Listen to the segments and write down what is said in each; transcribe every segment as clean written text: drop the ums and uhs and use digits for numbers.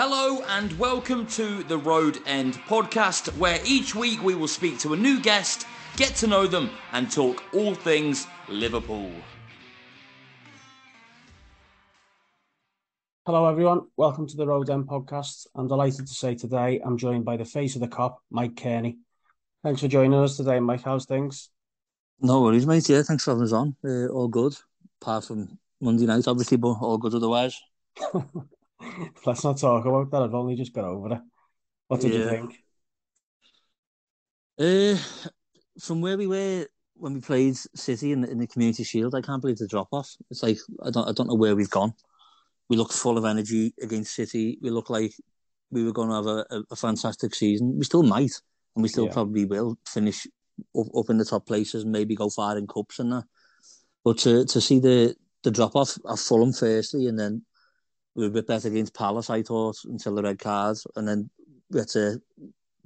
Hello and welcome to the Road End podcast, where each week we will speak to a new guest, get to know them and talk all things Liverpool. Hello everyone, welcome to the Road End podcast. I'm delighted to say today I'm joined by the face of the cop, Mike Kearney. Thanks for joining us today, Mike. How's things? No worries, mate. Yeah, thanks for having us on. All good, apart from Monday night, obviously, but all good otherwise. Let's not talk about that. I've only just got over it. What did you think? From where we were when we played City in the Community Shield, I can't believe the drop off. It's like I don't know where we've gone. We look full of energy against City. We look like we were going to have a fantastic season. We still might, and we still probably will finish up in the top places and maybe go far in cups and that. But to see the drop off at Fulham firstly, and then we were a bit better against Palace, I thought, until the red cards, and then we had to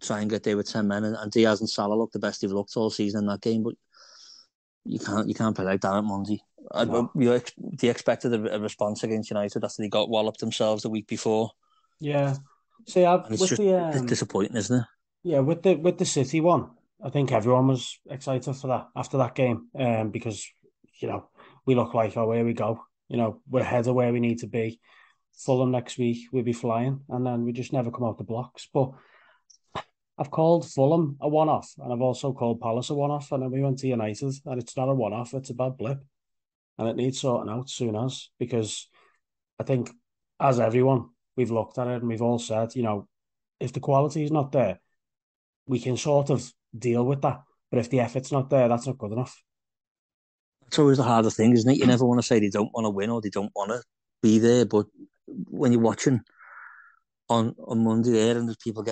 try and get there with 10 men, and Diaz and Salah looked the best they've looked all season in that game. But you can't play like that at Monday. No. They expected a response against United after they got walloped themselves the week before. Yeah, see, it's disappointing, isn't it? Yeah, with the City one, I think everyone was excited for that after that game, because we look like, oh, here we go. We're ahead of where we need to be. Fulham next week, we'll be flying, and then we just never come out the blocks. But I've called Fulham a one-off, and I've also called Palace a one-off, and then we went to United, and it's not a one-off, it's a bad blip, and it needs sorting out soon as, because I think, as everyone, we've looked at it, and we've all said, if the quality is not there, we can sort of deal with that, but if the effort's not there, that's not good enough. It's always the hardest thing, isn't it? You never want to say they don't want to win or they don't want to be there, but when you're watching on Monday there and there's people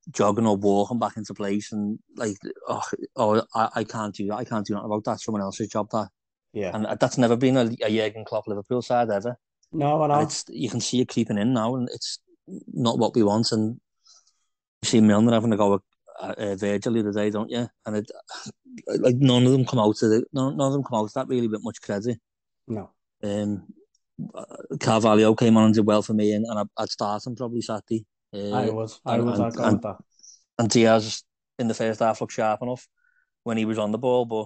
jogging or walking back into place and like, I can't do that. I can't do nothing about that. Someone else's job, that. Yeah. And that's never been a Jurgen Klopp Liverpool side ever. No, I know. And you can see it creeping in now, and it's not what we want. And you see Milner having to go at Virgil the other day, don't you? And none of them come out of that really with much credit. No. Carvalho came on and did well for me, and I'd start him probably Saturday. I would. I'd go with that. And Diaz in the first half looked sharp enough when he was on the ball, but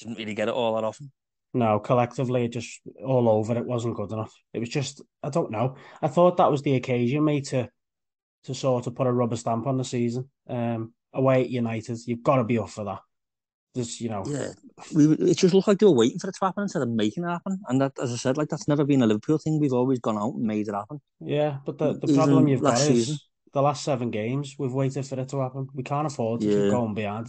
didn't really get it all that often. No, collectively, just all over, it wasn't good enough. It was just, I don't know. I thought that was the occasion, mate, to sort of put a rubber stamp on the season. Away at United, you've got to be up for that. Just, Yeah, it just looked like they were waiting for it to happen instead of making it happen. And that, as I said, like that's never been a Liverpool thing. We've always gone out and made it happen. Yeah, but the problem you've got is the last 7 games, we've waited for it to happen. We can't afford to keep going behind.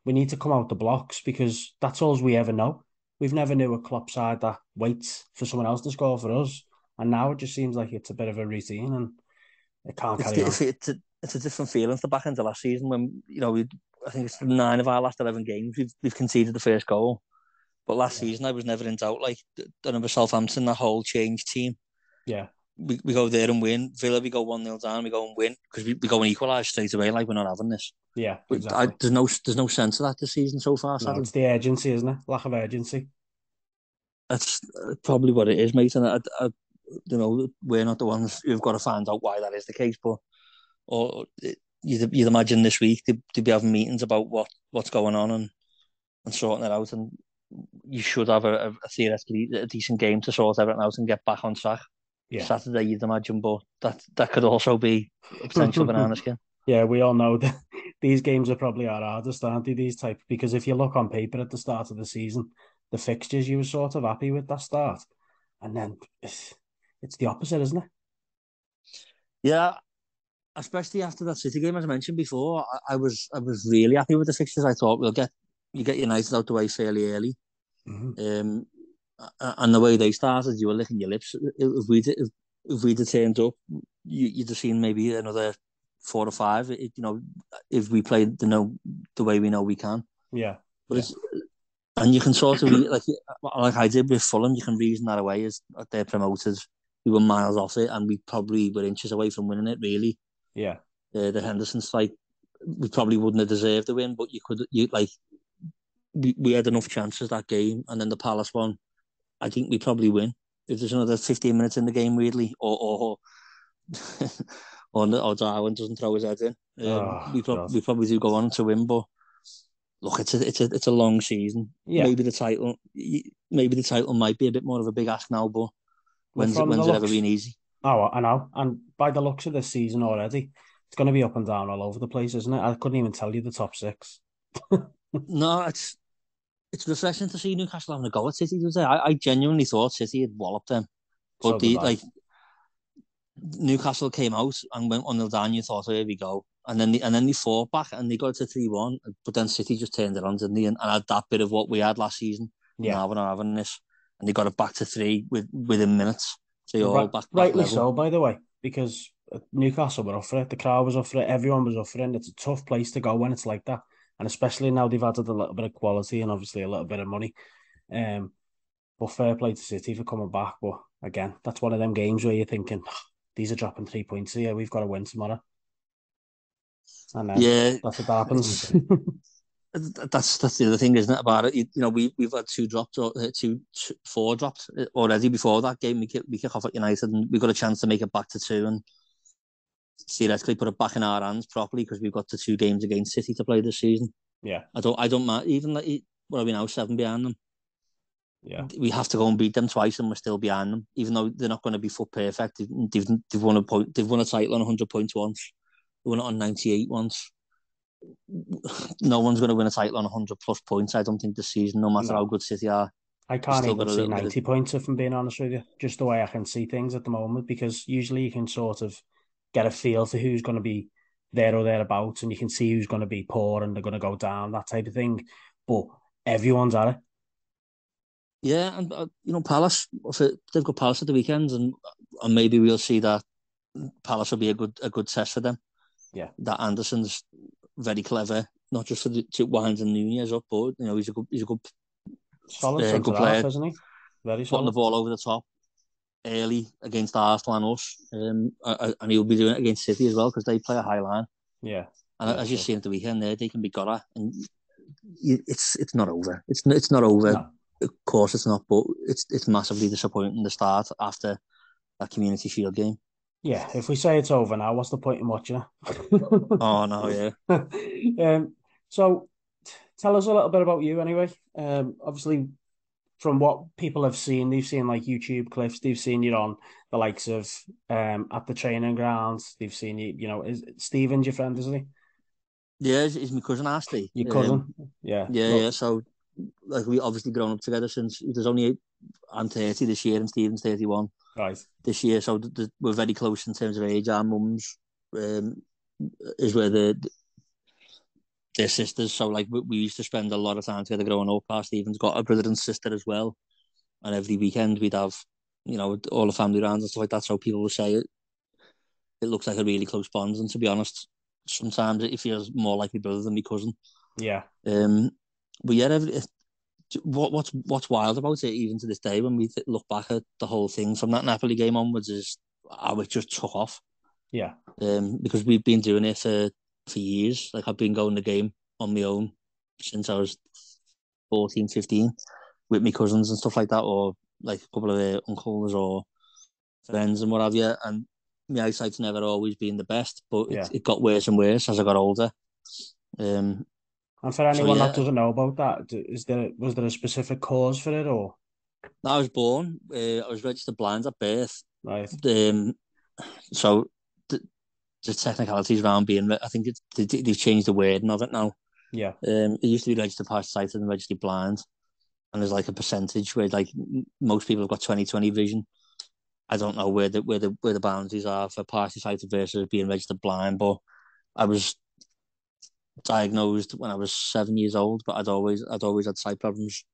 We need to come out the blocks because that's all we ever know. We've never knew a Klopp side that waits for someone else to score for us. And now it just seems like it's a bit of a routine and it can't carry on. It's a different feeling to the back end of last season when, I think it's 9 of our last 11 games we've conceded the first goal. But last season I was never in doubt. Like, I remember Southampton, that whole change team. Yeah. We go there and win. Villa, we go 1-0 down, we go and win because we go and equalise straight away. Like, we're not having this. Yeah, exactly. There's no sense of that this season so far. No, it's the urgency, isn't it? Lack of urgency. That's probably what it is, mate. And we're not the ones who've got to find out why that is the case. But you'd imagine this week they'd be having meetings about what's going on and sorting it out. And you should have a theoretically a decent game to sort everything out and get back on track. Yeah. Saturday, you'd imagine, but that could also be a potential banana skin. Yeah, we all know that these games are probably our hardest, aren't they? These type, because if you look on paper at the start of the season, the fixtures, you were sort of happy with that start, and then it's the opposite, isn't it? Yeah, especially after that City game, as I mentioned before, I was really happy with the fixtures. I thought you get United out the way fairly early. Mm-hmm. And the way they started, you were licking your lips. If we'd have turned up, you'd have seen maybe another 4 or 5. If we played the way we know we can. Yeah. But and you can sort of like I did with Fulham, you can reason that away as they're promoted. We were miles off it, and we probably were inches away from winning it. Really. Yeah. The Hendersons, like, we probably wouldn't have deserved the win, but we had enough chances that game, and then the Palace one, I think we probably win. If there's another 15 minutes in the game, weirdly, or or Darwin doesn't throw his head in. Oh, God. We probably do go on to win, but look, it's a long season. Yeah. Maybe the title might be a bit more of a big ask now, but Well, when's it ever been easy? Oh, I know. And by the looks of this season already, it's going to be up and down all over the place, isn't it? I couldn't even tell you the top six. No, it's refreshing to see Newcastle having a go at City. I genuinely thought City had walloped them, So but did I. Newcastle came out and went on the down. You thought, oh, here we go, and then they fought back and they got to 3-1. But then City just turned it on, didn't they? And had that bit of what we had last season. Yeah. Now we're not having this, and they got it back to 3 within minutes. So you're all back rightly level. so, by the way, because Newcastle were up for it. The crowd was up for it. Everyone was up for it. And it's a tough place to go when it's like that, and especially now they've added a little bit of quality and obviously a little bit of money. But fair play to City for coming back. But again, that's one of them games where you're thinking, these are dropping 3 points here. We've got to win tomorrow. And then that's what happens. That's the other thing, isn't it? About it, we've had 4 dropped already before that game. We kick off at United, and we got a chance to make it back to 2, and theoretically put it back in our hands properly because we've got the 2 games against City to play this season. Yeah, I don't mind even like what are we now 7 behind them. Yeah, we have to go and beat them twice, and we're still behind them, even though they're not going to be foot perfect. They've won a point. They've won a title on 100 points once. They won it on 98 once. No one's going to win a title on 100 plus points, I don't think, this season, no matter how good City are. I can't even see 90 points, if I'm being honest with you, just the way I can see things at the moment, because usually you can sort of get a feel for who's going to be there or thereabouts, and you can see who's going to be poor and they're going to go down, that type of thing. But everyone's at it. Yeah, and Palace, they've got Palace at the weekends, and maybe we'll see that Palace will be a good test for them. Yeah, that Anderson's very clever, not just for to winding Nunez up, but he's a good solid good player, isn't he? Very solid. Putting the ball over the top early against Arsenal and us, and he'll be doing it against City as well because they play a high line. Yeah, and as you've seen at the weekend, they can be got at, and it's not over. It's not over. No. Of course, it's not, but it's massively disappointing the start after that Community Shield game. Yeah, if we say it's over now, what's the point in watching it? Oh no, yeah. So tell us a little bit about you anyway. Obviously, from what people have seen, they've seen like YouTube clips, they've seen you on the likes of at the training grounds, they've seen you, is Stephen's your friend, isn't he? Yeah, he's my cousin, Ashley. Your cousin? Yeah. Yeah. So, like, we obviously grown up together since I'm 30 this year and Stephen's 31. Right. This year, so we're very close in terms of age. Our mums is where they're sisters. So, like, we used to spend a lot of time together growing up. Our Stephen's got a brother and sister as well. And every weekend we'd have, all the family rounds and stuff like that. So people will say it looks like a really close bond. And to be honest, sometimes it feels more like my brother than my cousin. Yeah. But yeah, what's wild about it, even to this day, when we look back at the whole thing from that Napoli game onwards, is how it just took off. Yeah. Because we've been doing it for years. Like, I've been going to the game on my own since I was 14, 15 with my cousins and stuff like that, or like a couple of uncles or friends and what have you. And my eyesight's never always been the best, but it got worse and worse as I got older. And for anyone that doesn't know about that, was there a specific cause for it, or? I was born. I was registered blind at birth. Right. So the technicalities around being, I think they've changed the wording of it now. Yeah. It used to be registered partially sighted and registered blind, and there's like a percentage where like most people have got 20/20 vision. I don't know where the boundaries are for partially sighted versus being registered blind, but I was diagnosed when I was 7 years old, but I'd always had sight problems.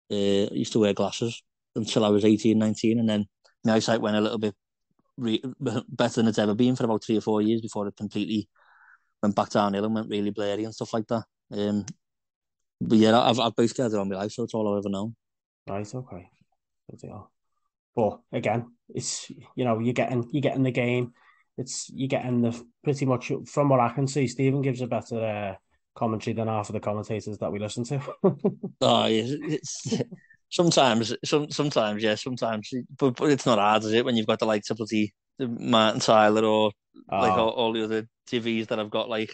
I used to wear glasses until I was 18, 19, and then my eyesight went a little bit better than it's ever been for about 3 or 4 years before it completely went back downhill and went really blurry and stuff like that. But yeah, I've basically had it on my life, so it's all I've ever known. Right, okay. But again, it's you're getting the game. You're getting the pretty much, from what I can see, Stephen gives a better commentary than half of the commentators that we listen to. Oh yeah, sometimes, yeah, but it's not hard, is it? When you've got the likes of bloody the Martin Tyler or like Oh, all the other TVs that I've got like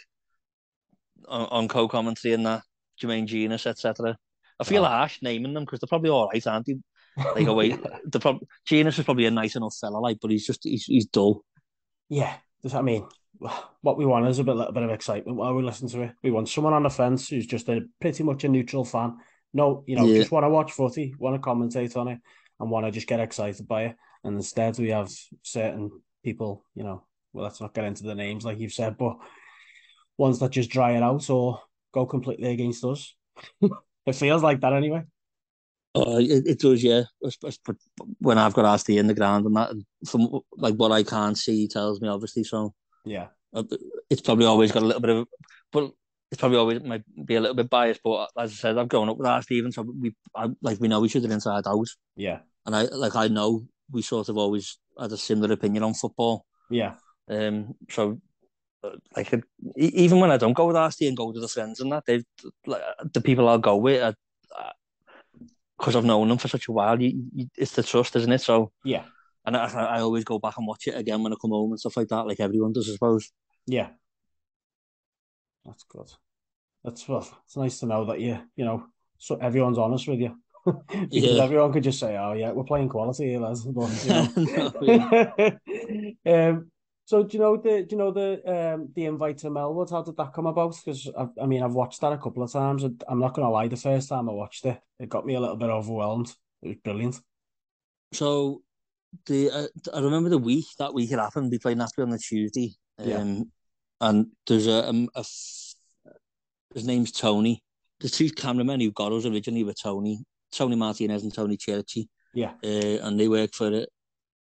on co-commentary and that, Jermaine Genius, etc. I feel oh. harsh naming them because they're probably all right, aren't they? Like away, Yeah. Genius is probably a nice enough fella, like, but he's dull. Yeah. I mean, what we want is a little bit of excitement while we listen to it. We want someone on the fence who's just pretty much a neutral fan. No, Yeah, just want to watch footy, want to commentate on it, and want to just get excited by it. And instead, we have certain people, well, let's not get into the names like you've said, but ones that just dry it out or go completely against us. It feels like that anyway. it does. Yeah, when I've got RSD in the ground and that, and from like what I can't see, he tells me obviously. So Yeah. uh, it's probably always got a little bit of, but it's probably always might be a little bit biased. But as I said, I've grown up with RSD, even so we know each other inside out, Yeah. and I know we sort of always had a similar opinion on football. Yeah. So like even when I don't go with RSD and go to the friends and that, they like the people I'll go with, because I've known them for such a while. It's the trust, isn't it? So, Yeah. and I always go back and watch it again when I come home and stuff like that, like everyone does, I suppose. Yeah. That's good. That's well, it's nice to know that so everyone's honest with you. Because Yeah. everyone could just say, "Oh yeah, we're playing quality here, lads." But No, yeah. so the invite to Melwood? How did that come about? Because I mean, I've watched that a couple of times. I'm not gonna lie, the first time I watched it, it got me a little bit overwhelmed. It was brilliant. So I remember that week it happened. We played Napoli on the Tuesday, Yeah, and there's his name's Tony. The two cameramen who got us originally were Tony Martinez and Tony Cerci, yeah, and they work for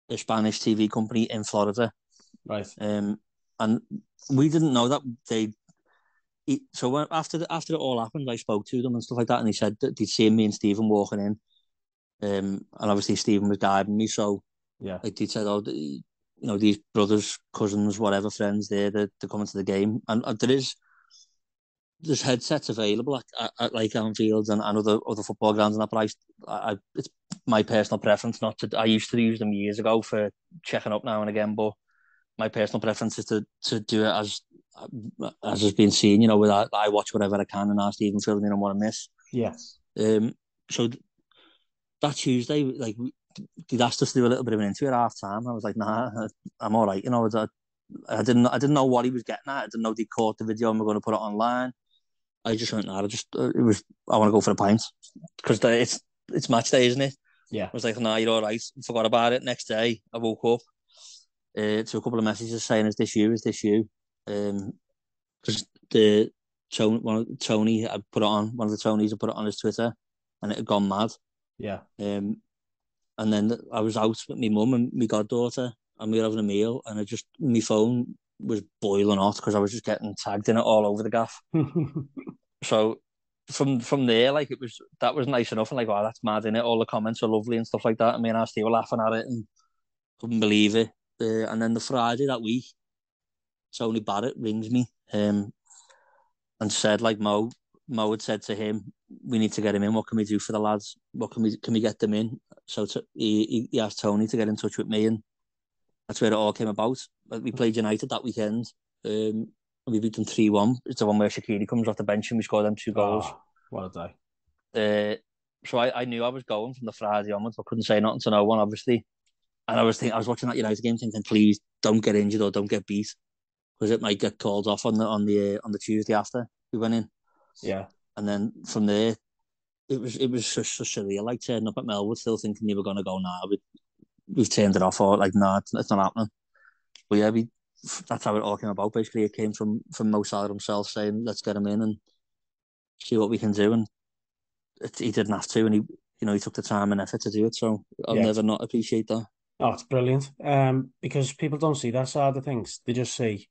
a Spanish TV company in Florida. right, And we didn't know that so after it all happened, I spoke to them and stuff like that, and they said that they'd seen me and Stephen walking in, and obviously Stephen was guiding me, so yeah, like they said, these brothers, cousins, whatever friends they're coming to the game, and there's headsets available at like Anfield and other football grounds and that, but it's my personal preference not to. I used to use them years ago for checking up now and again, but my personal preference is to do it as has been seen, with I watch whatever I can and ask Stephen fill me in on what I miss. yeah, Um, so that Tuesday, like they'd asked us to do a little bit of an interview at half time. I was like, nah, I'm all right. I didn't know what he was getting at. I didn't know they caught the video and we're going to put it online. I just went, nah, I want to go for a pint because it's match day, isn't it? yeah, I was like, nah, you're all right. Forgot about it. Next day, I woke up to a couple of messages saying, "Is this you? Is this you?" Because Tony had put it on, one of the Tonys had put it on his Twitter, and it had gone mad. yeah. Um, and then I was out with my mum and my goddaughter, and we were having a meal, and my phone was boiling hot because I was just getting tagged in it all over the gaff. So from there, like that was nice enough, and like, oh, that's mad in it. All the comments are lovely and stuff like that. I mean, I still were laughing at it and couldn't believe it. And then the Friday that week, Tony Barrett rings me and said, like Mo had said to him, we need to get him in. What can we do for the lads? What can we get them in? So he asked Tony to get in touch with me, and that's where it all came about. We played United that weekend. And we beat them 3-1. It's the one where Shaqiri comes off the bench and we scored them 2 goals. Oh, what a day. So I knew I was going from the Friday onwards. I couldn't say nothing to no one, obviously. And I was watching that United game thinking, please don't get injured or don't get beat, because it might get called off on the Tuesday after we went in. Yeah, And then from there, it was just so surreal. Like turning up at Melwood, still thinking you were going to go now. We've turned it off, or like, no, it's not happening. But yeah, that's how it all came about. Basically, it came from Mo Salah himself saying, let's get him in and see what we can do. And he didn't have to, and he took the time and effort to do it. So I'll yeah. never not appreciate that. Oh, it's brilliant. Because people don't see that side of things. They just see,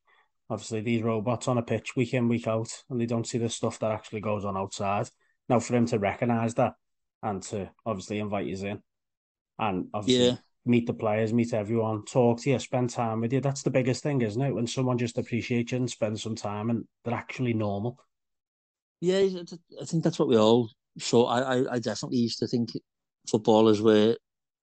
obviously, these robots on a pitch week in, week out, and they don't see the stuff that actually goes on outside. Now, for him to recognise that and to obviously invite you in and Yeah, obviously meet the players, meet everyone, talk to you, spend time with you, that's the biggest thing, isn't it? When someone just appreciates you and spends some time and they're actually normal. yeah. I think that's what we all. So I definitely used to think footballers were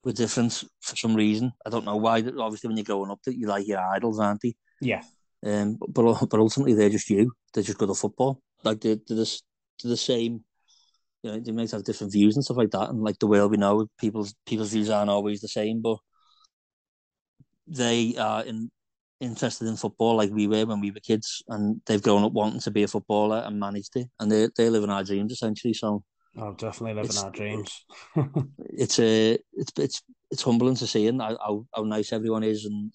were different for some reason. I don't know why. Obviously, when you're growing up, that you like your idols, aren't they? Yeah. But ultimately, they're just you. They're just good at football. Like they're the same. You know, they might have different views and stuff like that. And like the world we know, people's views aren't always the same. But they are interested in football like we were when we were kids, and they've grown up wanting to be a footballer and managed it, and they live in our dreams essentially. So Oh, definitely living it's our dreams. it's humbling to see and how nice everyone is, and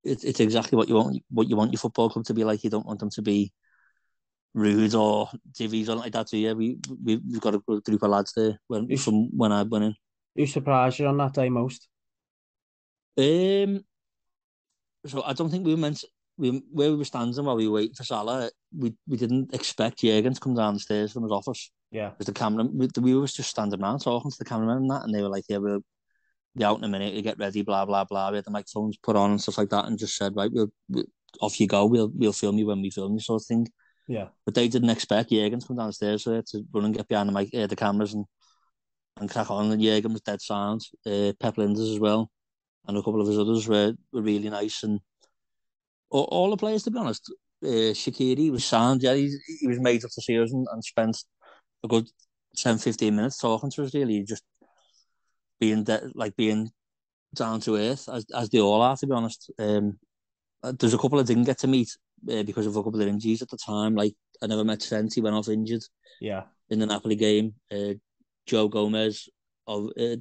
it's exactly what you want your football club to be like. You don't want them to be rude or divvies or like that. So yeah, we've got a good group of lads there Who's, from when I went who surprised you on that day most? in. So I don't think we were meant to, where we were standing while we were waiting for Salah. We didn't expect Jurgen to come down the stairs from his office. Yeah. Because the camera, we were just standing around talking to the cameraman and that, and they were like, "Yeah, we'll be out in a minute. You get ready, blah blah blah." We had the microphones put on and stuff like that, and just said, "Right, we'll off you go. We'll film you when we film you," sort of thing. Yeah. But they didn't expect Jurgen to come downstairs, so they had to run and get behind the cameras and crack on. And Jurgen was dead sound. Pep Linders as well, and a couple of his others were really nice, and all the players, to be honest. Shaqiri was sound, yeah. He was made up to see us and spent a good 10-15 minutes talking to us, really, just being down to earth, as they all are, to be honest. There's a couple I didn't get to meet because of a couple of injuries at the time. Like, I never met Trent, he went off injured Yeah. in the Napoli game. Joe Gomez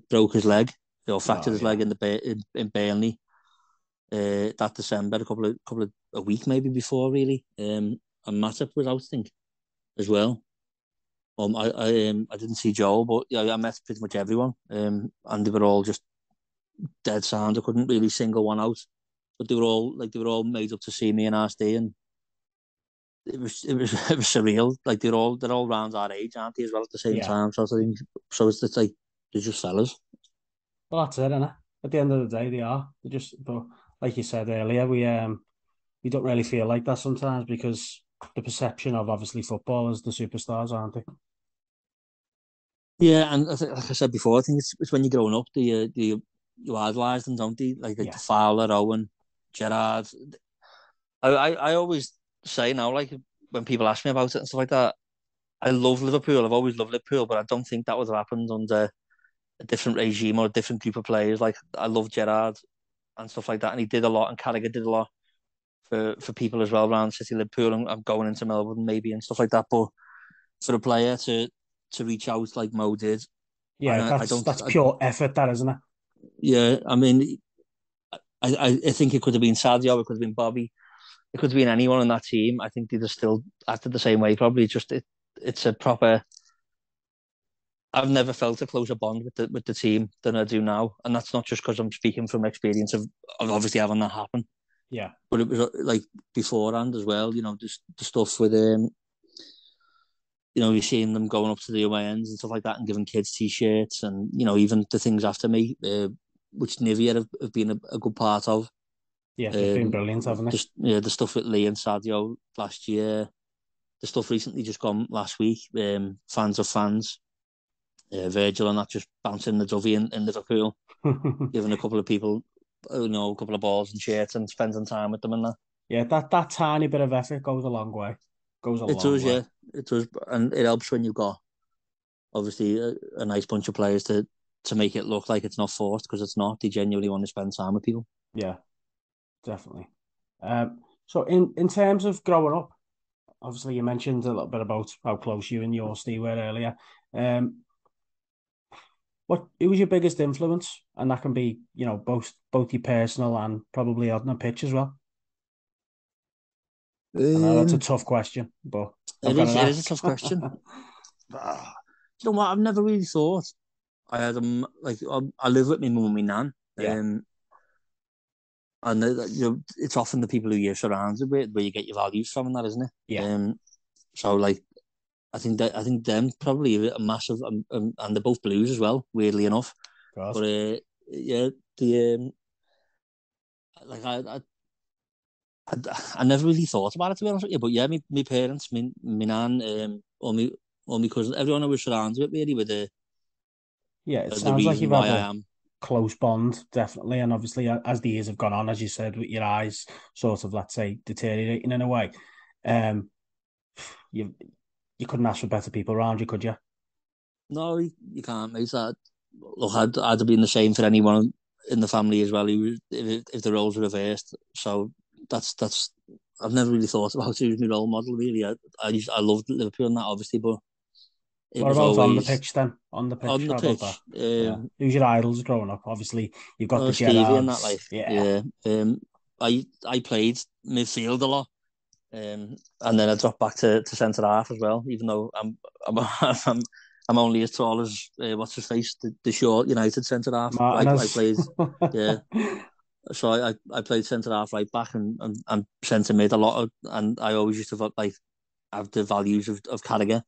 broke his leg, or fractured Oh, his yeah. leg in Burnley. That December, a week maybe before, really. And Matip was out, I think, as well. I didn't see Joel, but yeah, I met pretty much everyone. And they were all just dead sound. I couldn't really single one out, but they were all made up to see me in RSD, and it was surreal. Like they're all around our age, aren't they, as well at the same Yeah. time? So I think so. It's like they're just fellas. Well, that's it, innit? At the end of the day, they are. They just, but like you said earlier, we don't really feel like that sometimes because the perception of obviously football is the superstars, aren't they? Yeah, and like I said before, I think it's when you're growing up, you idolise them, don't you? Like Yeah. the Fowler, Owen, Gerrard. I always say now, like when people ask me about it and stuff like that, I love Liverpool. I've always loved Liverpool, but I don't think that would have happened under a different regime or a different group of players. Like I love Gerrard and stuff like that, and he did a lot, and Carragher did a lot for people as well around City, Liverpool, and I'm going into Melbourne maybe and stuff like that. But for a player to reach out like Mo did, Yeah, and I that's don't, that's pure effort, that isn't it? yeah, I mean, I think it could have been Sadio, it could have been Bobby, it could have been anyone on that team. I think they'd have still acted the same way. Probably just it's a proper. I've never felt a closer bond with the team than I do now, and that's not just because I'm speaking from experience of obviously having that happen, Yeah. but it was like beforehand as well. You know, just the stuff with you're seeing them going up to the away ends and stuff like that, and giving kids t-shirts, and even the things after me, which Nivea have been a good part of. Yeah, they've been brilliant, haven't they? Just the stuff with Lee and Sadio last year, the stuff recently just gone last week. Fans of fans, Virgil and that just bouncing the dovey in Liverpool, giving a couple of people, a couple of balls and shirts and spending time with them and that. Yeah, that tiny bit of effort goes a long way. Goes a It long does, way. yeah, it does, and it helps when you've got obviously a nice bunch of players to make it look like it's not forced, because it's not. They genuinely want to spend time with people. Yeah, definitely. So in terms of growing up, obviously you mentioned a little bit about how close you and your Steve were earlier. Um, who was your biggest influence? And that can be, both your personal and probably on the pitch as well. I know that's a Um, tough question, but I've it got is to it is a ask. tough question. You know what? I've never really thought. I had like I live with my mum and my nan, Yeah, and it's often the people who you're surrounded with where you get your values from, and that, isn't it? yeah, So like I think them probably a massive, and they're both Blues as well, weirdly enough. God. But yeah, the like I never really thought about it, to be honest with you. But yeah, my parents, my nan, all my cousins, everyone I was surrounded with really, with Yeah, it the sounds like reason you've why had I a am. close bond, definitely. And obviously, as the years have gone on, as you said, with your eyes sort of, let's say, deteriorating in a way, um, you you couldn't ask for better people around you, could you? No, you can't, mate. Look, I'd have been the same for anyone in the family as well. If the roles were reversed. So that's. I've never really thought about who's my role model. Really, I loved Liverpool and that, obviously, but it What was about on the always pitch then? On the pitch, on the how about that? pitch. Yeah. Who's your idols growing up? Obviously, you've got the Stevie and that, Gerrards. like, Yeah. yeah. I played midfield a lot. And then I dropped back to centre half as well. Even though I'm I'm only as tall as what's his face, the short United centre half. I Martinez. played, yeah. So I played centre half, right back, and centre mid a lot of, and I always used to like have the values of Carragher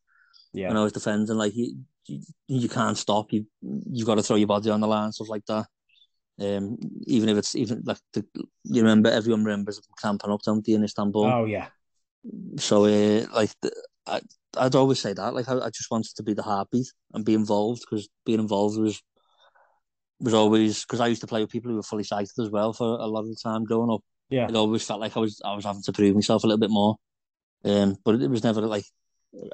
when Yeah, I was defending. Like you can't stop. You've got to throw your body on the line, stuff like that. Even if it's even like you remember, everyone remembers camping up, don't they, in Istanbul? oh yeah, So, I, I'd always say that. Like, I just wanted to be the heartbeat and be involved, because being involved was always, because I used to play with people who were fully sighted as well for a lot of the time growing up. yeah. It always felt like I was having to prove myself a little bit more. But it was never like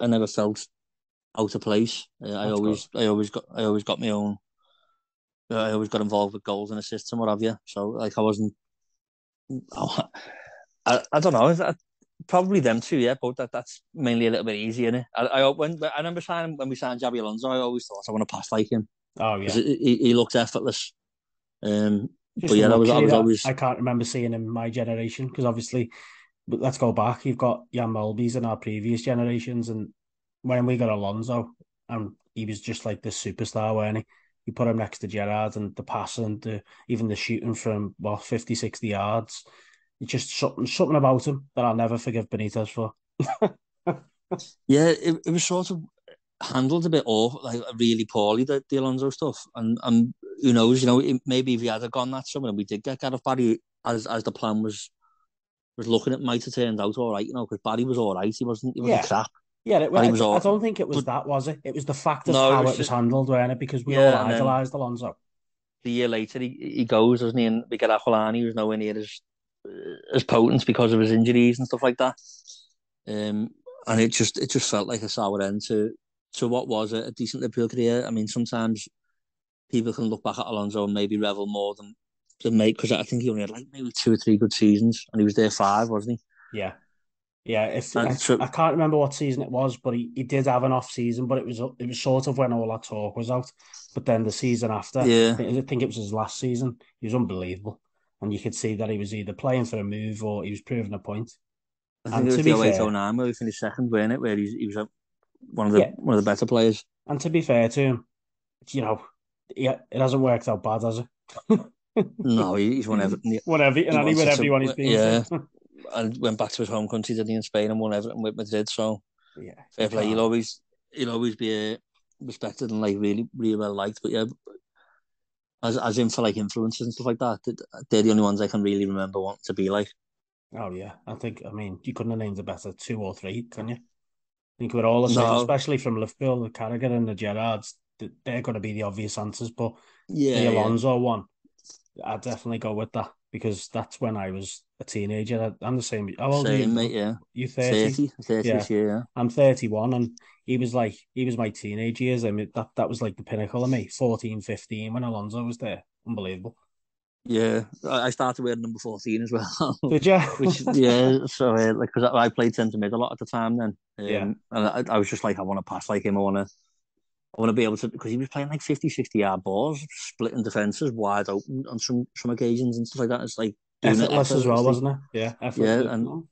I never felt out of place. That's good. I always got my own. I always got involved with goals and assists and what have you. So like I wasn't. I don't know. Probably them two, yeah, but that's mainly a little bit easier. Innit? I remember signing when we signed Javi Alonso, I always thought I want to pass like him, Oh because yeah, he looks effortless. But just a yeah, I luxury was that always I can't remember seeing in my generation because obviously, but let's go back. You've got Jan Molby's in our previous generations, and when we got Alonso, and he was just like this superstar, weren't he? You put him next to Gerrard and the passing, even the shooting from 50, 60 yards. It's just something about him that I'll never forgive Benitez for. yeah, it was sort of handled a bit off, like really poorly, the Alonso stuff, and who knows, maybe if he had gone that summer and we did get Gareth Barry as the plan was looking, it might have turned out all right, because Barry was all right. He wasn't Yeah, crap. yeah. Barry was I all, don't think it was but that, was it? It was the fact of no, it how was it was just handled, weren't it? Because we all yeah, and then idolised Alonso. the year later he goes, doesn't he? And we get Aquilani, who's nowhere near as potent because of his injuries and stuff like that. And it just felt like a sour end to what was a decent Liverpool career. I mean, sometimes people can look back at Alonso and maybe revel more than mate, because I think he only had like maybe 2 or 3 good seasons, and he was there 5, wasn't he? Yeah, yeah. If And so I can't remember what season it was, but he did have an off season, but it was sort of when all that talk was out. But then the season after, yeah, I think it was his last season. He was unbelievable, and you could see that he was either playing for a move or he was proving a point. I think And it was to the be 08 fair, 09 where he finished second, weren't it? Where he was one of the yeah, one of the better players. and to be fair to him, you know, yeah, it hasn't worked out bad, has it? No, he's won everything. Won everything, He and he with wanted everyone he's to, been to. yeah, and went back to his home country, didn't he, in Spain, and won everything with Madrid. So Yeah, you fair play. He'll can't. always he'll always be respected and like really really well liked. But yeah, as in for like influences and stuff like that, they're the only ones I can really remember wanting to be like. Oh yeah, I mean, you couldn't have named a better two or three, can you? I think we're all the same, No, especially from Liverpool, the Carragher and the Gerrards. They're going to be the obvious answers, but the yeah, yeah, Alonso one, I'd definitely go with that because that's when I was a teenager. I'm the same. How old are you same mate. now? Yeah, You 30? 30 Yeah, this year. Yeah. I'm 31, and he was my teenage years. I mean, that was like the pinnacle of me, 14, 15 when Alonso was there. Unbelievable. Yeah, I started wearing number 14 as well, Did you? which yeah. So like, because I played centre mid a lot at the time then, Yeah. and I was just like, I want to pass like him. I want to be able to, because he was playing like 50, 60 yard balls, splitting defenses wide open on some occasions and stuff like that. It's like doing it Effortless as well, effortlessly. wasn't it? Yeah, Yeah, effortless. and No,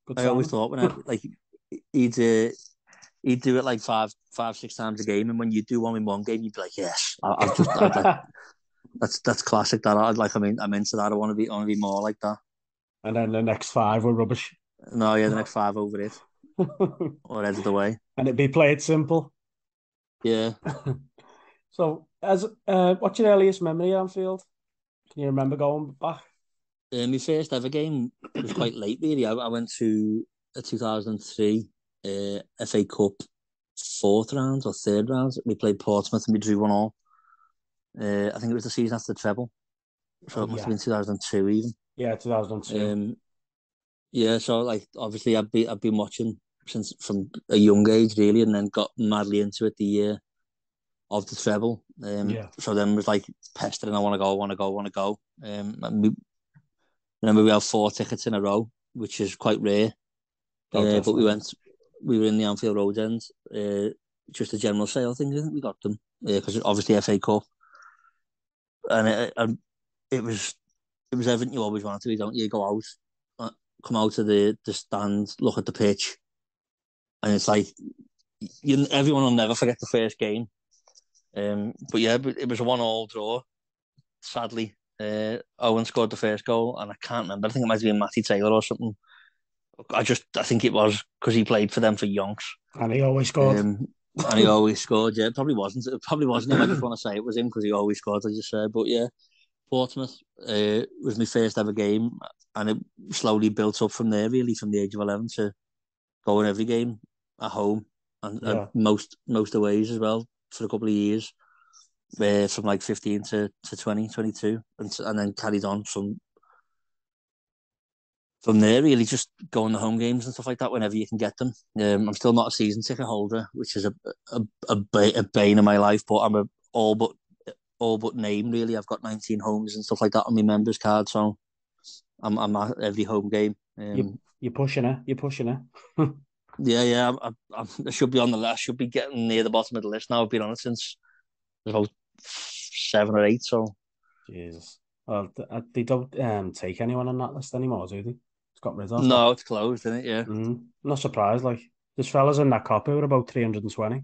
good I always signing. thought he'd he'd do it like five, 6 times a game, and when you do one in one game, you'd be like, yes, I'd like that's classic. That I'm into that. I want to be more like that. And then the next five were rubbish. No, yeah, the next 5 over it And or headed away. it'd be played simple. Yeah. So, what's your earliest memory at Anfield? Can you remember going back? My first ever game was quite late, really. I went to a 2003 FA Cup fourth round or third round. We played Portsmouth and we drew 1-1. I think it was the season after the treble, so it must have been 2002 even. Yeah, 2002. Yeah, so like obviously I've been watching since from a young age really, and then got madly into it the year of the treble. So then was like pestering, I want to go, I want to go, I want to go. And remember we had 4 tickets in a row, which is quite rare. But we were in the Anfield Road end, just a general sale thing. I think we got them because obviously FA Cup, and it was everything you always want to do, don't you? Go out, come out of the stand, look at the pitch, and it's like everyone will never forget the first game. But it was a 1-1 draw. Sadly, Owen scored the first goal, and I can't remember. I think it might have been Matty Taylor or something. I think it was because he played for them for Yonks. And he always scored. And he always scored, yeah. It probably wasn't him. I just want to say it was him because he always scored, as you said. But yeah, Portsmouth was my first ever game, and it slowly built up from there, really, from the age of 11 to going every game at home and most aways as well for a couple of years, from like 15 to 20, 22, and then carried on from there, really, just going to home games and stuff like that whenever you can get them. I'm still not a season ticket holder, which is a bane in my life, but I'm all but name, really. I've got 19 homes and stuff like that on my members card, so I'm at every home game. You're pushing it. Yeah. I should be on the list. I should be getting near the bottom of the list now. I've been on it since about 7 or 8. So Jesus. Well, they don't take anyone on that list anymore, do they? It's got rid of. No, it's closed, isn't it? Yeah. Not surprised. Like there's fellas in that copy were about 320.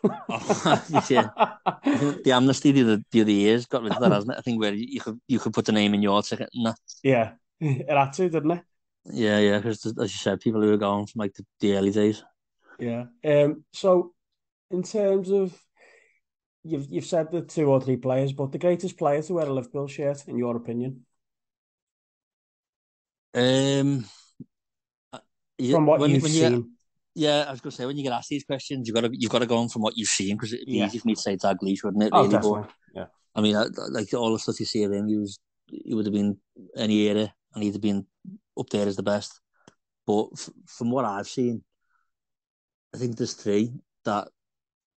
Yeah. I think the amnesty the other years got rid of that, hasn't it? I think where you could put the name in your ticket and that. Yeah, it had to, didn't it? Yeah, because as you said, people who were going from like the early days. Yeah. So, in terms of you've said the 2 or 3 players, but the greatest player to wear a Liverpool shirt, in your opinion? From what you've seen. Yeah, I was going to say, when you get asked these questions, you've got to go on from what you've seen, because it'd be easy for me to say Dalglish, wouldn't it? Really, definitely. But, yeah. I mean, like all the stuff you see of him, he would have been any era, and he'd have been up there as the best. But from what I've seen, I think there's 3 that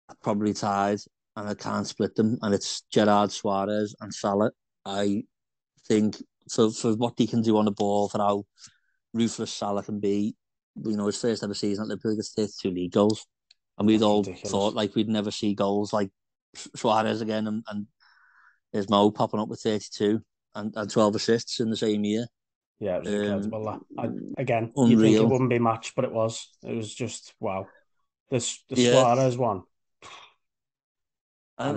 are probably tied, and I can't split them, and it's Gerrard, Suarez, and Salah. I think for what they can do on the ball, for how ruthless Salah can be, his first ever season at Liverpool, he gets 32 league goals, and we'd all thought like we'd never see goals like Suarez again, and there's Mo popping up with 32 and 12 assists in the same year. Yeah, it was incredible. Again, unreal. You think it wouldn't be matched, but it was. It was just wow. The Suarez one. And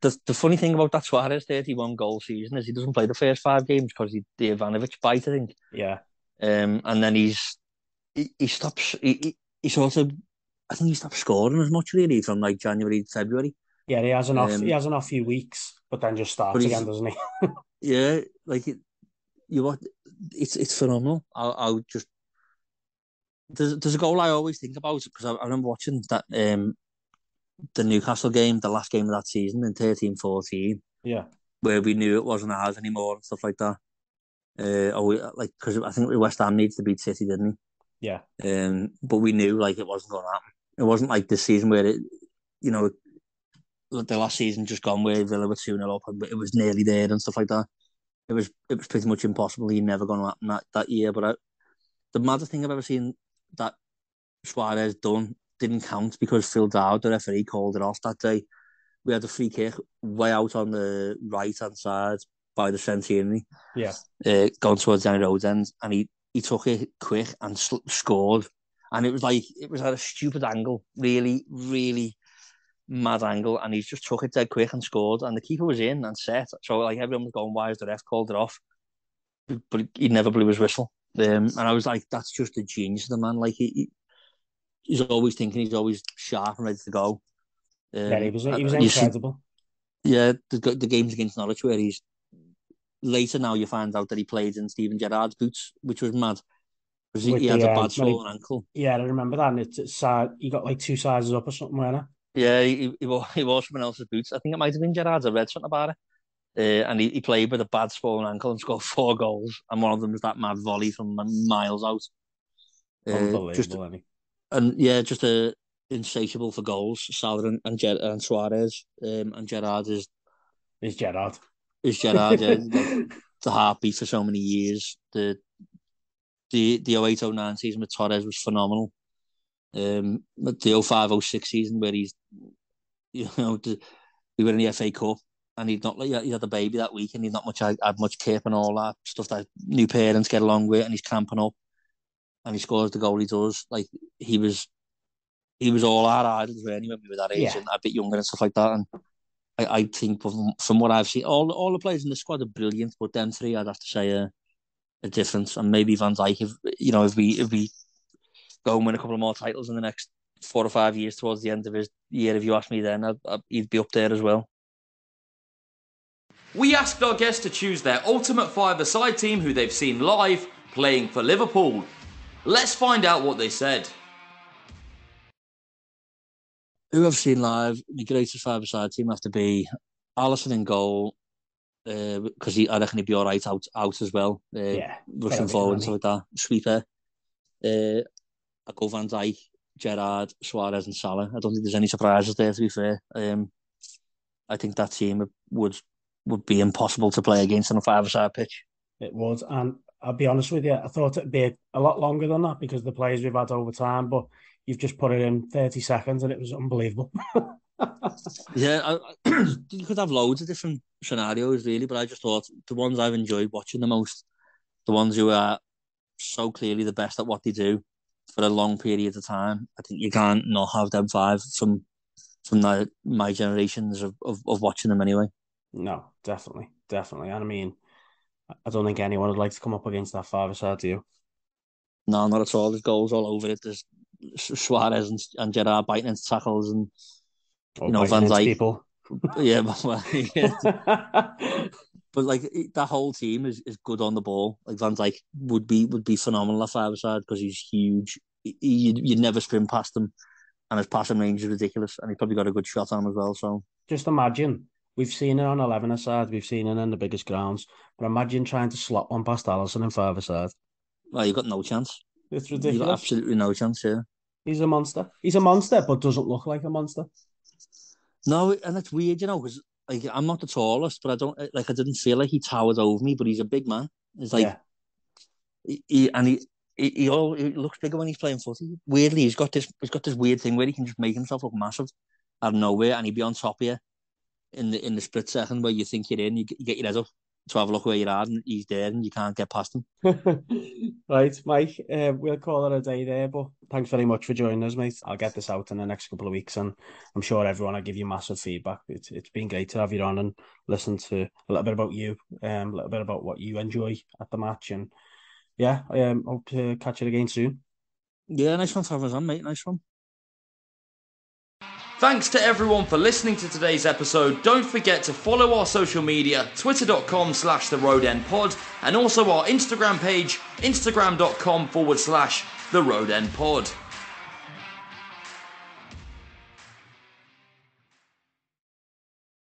the funny thing about that Suarez 31 goal season is he doesn't play the first 5 games because the Ivanovic bite, I think. Yeah. And then he stops. He sort of, I think he stopped scoring as much really from like January, February. Yeah, he has an off. He has an off few weeks, but then just starts again, doesn't he? Yeah, like it's phenomenal. I'll just there's a goal I always think about, because I remember watching that the Newcastle game, the last game of that season in 13-14. Yeah, where we knew it wasn't ours anymore and stuff like that. Because I think West Ham needs to beat City, didn't he? Yeah. But we knew like it wasn't going to happen. It wasn't like this season where the last season just gone where Villa were 2-0 up, and it was nearly there and stuff like that. It was pretty much impossible. You're never going to happen that year. But the maddest thing I've ever seen that Suarez done didn't count, because Phil Dowd, the referee, called it off that day. We had a free kick way out on the right-hand side by the Centenary. Yeah. Going towards Danny Road end, and he took it quick and scored. And it was at a stupid angle, really, really mad angle, and he just took it dead quick and scored. And the keeper was in and set. So like everyone was going, why is the ref called it off? But he never blew his whistle. And I was like, that's just the genius of the man. Like he's always thinking, he's always sharp and ready to go. Yeah, he was incredible. The games against Norwich where he's later now you find out that he played in Steven Gerrard's boots, which was mad. Because he had a bad swollen ankle. Yeah, I remember that. And it's he got like 2 sizes up or something, wasn't it? Yeah, he wore someone else's boots. I think it might have been Gerrard's. I read something about it. And he played with a bad swollen ankle and scored 4 goals. And one of them was that mad volley from miles out. Just Unbelievable, any. and yeah, just a insatiable for goals. Salah and Suarez. And Gerrard Is Gerrard. is Gerrard. Yeah, like the heartbeat for so many years. The 08-09 season with Torres was phenomenal. The 05-06 season where he's, we were in the FA Cup and he'd not like he had a baby that week and he'd not much had much kip and all that stuff that new parents get along with, and he's cramping up and he scores the goal he does. Like he was all our idols really when we were that age and a bit younger and stuff like that. And I think from what I've seen, all the players in the squad are brilliant, but them three I'd have to say a difference. And maybe Van Dijk, if we go and win a couple of more titles in the next 4 or 5 years towards the end of his year, if you ask me then, he'd be up there as well. We asked our guests to choose their ultimate five-a-side team who they've seen live playing for Liverpool. Let's find out what they said. Who I've seen live, the greatest five-a-side team have to be Alisson in goal, because I reckon he'd be all right out as well. Rushing forward and stuff like that. Sweeper. I go Van Dijk, Gerrard, Suarez and Salah. I don't think there's any surprises there, to be fair. I think that team would be impossible to play against on a five-a-side pitch. It would, and I'll be honest with you, I thought it'd be a lot longer than that because of the players we've had over time, but you've just put it in 30 seconds and it was unbelievable. Yeah, you could have loads of different scenarios, really, but I just thought the ones I've enjoyed watching the most, the ones who are so clearly the best at what they do for a long period of time, I think you can't not have them five from my generations of watching them anyway. No, definitely. And I mean, I don't think anyone would like to come up against that five-a-side, do you? No, not at all. There's goals all over it. There's Suarez and Gerrard biting into tackles and Van Dijk. People. Yeah, but like that whole team is good on the ball. Like Van Dijk would be phenomenal at five-a-side because he's huge. You'd never sprint past him, and his passing range is ridiculous. And he's probably got a good shot on him as well. So just imagine. We've seen it on 11-a-side. We've seen it in the biggest grounds. But imagine trying to slot one past Alisson in five-a-side. Well, you've got no chance. It's ridiculous. You've got absolutely no chance, yeah. He's a monster. He's a monster, but doesn't look like a monster. No, and it's weird, because like I'm not the tallest, but I didn't feel like he towered over me, but he's a big man. It's like he looks bigger when he's playing footy. Weirdly, he's got this weird thing where he can just make himself look massive out of nowhere, and he'd be on top of you in the split second where you think you're in, you get your head up to have a look where you're at, and he's there, and you can't get past him. Right, Mike, we'll call it a day there, but thanks very much for joining us, mate. I'll get this out in the next couple of weeks, and I'm sure everyone will give you massive feedback. It's been great to have you on and listen to a little bit about you, a little bit about what you enjoy at the match, and yeah, I hope to catch you again soon. Yeah, nice one for having us on, mate. Nice one. Thanks to everyone for listening to today's episode. Don't forget to follow our social media, twitter.com/theroadendpod, and also our Instagram page, instagram.com/theroadendpod.